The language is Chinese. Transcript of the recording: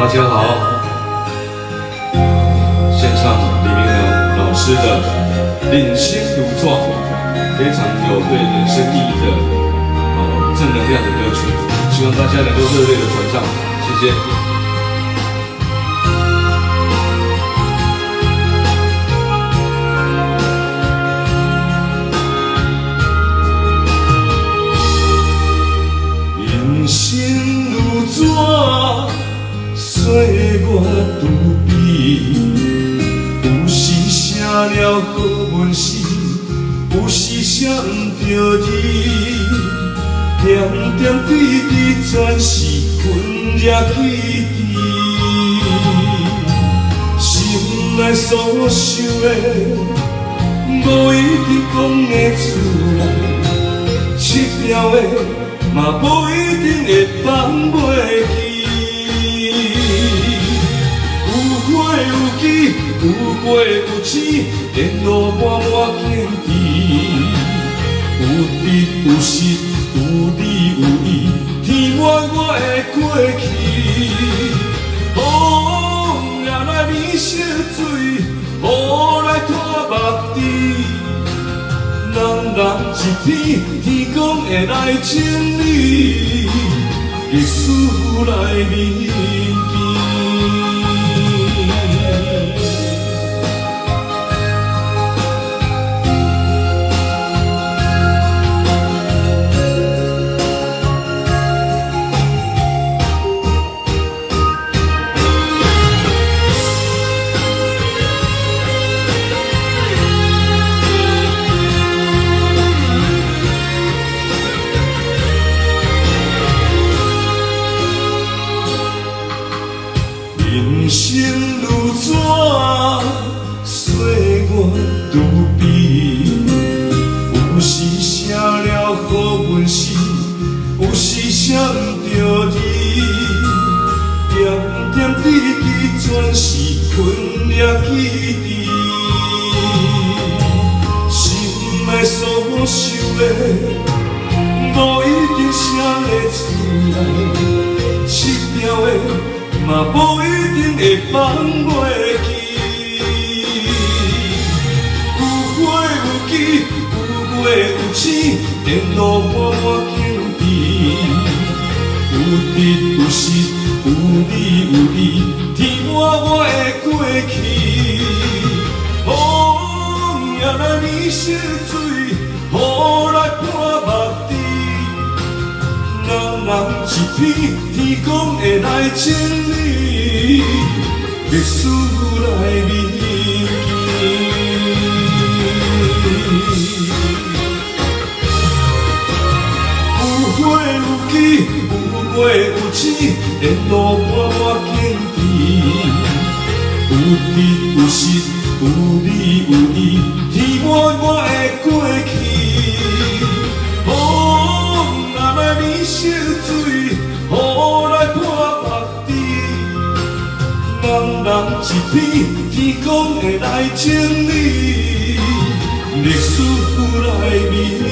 大家好，献唱李明良老师的《领先如撞》，非常有对人生意义的正能量的歌曲，希望大家能够热烈的传唱，谢谢。人生如纸，岁月如笔，有时写了好文字，有时写毋着字，点点滴滴全是困惹起滴，心内所想的，无一定讲得出来，失掉的。嘛无一定会放袂记，有花有枝，有过有醒，沿路满满坚持，有得有失，有利有义，天满我会过去。风也来染色水，雨来拖目滴。人一天，天公会来清理，历史来铭记。人生如纸，岁月如笔，有时写了好文字，有时写毋着字，点点滴滴全是困惹起滴，心内所想的，无一定写得出来，失掉的。嘛无一定会放袂记，有花有枝，有月有星，沿路满满坚持，有得有失，有利有义，天满我会过去。风也来染色水，雨来破目滴。人一天，天公会来清理，历史来铭记。有花有枝，有过有醒，沿路满满坚持，有得有失，有利有义，天满我会过去。染色水，雨来破目滴。人一天，天公会来清理，历史来铭。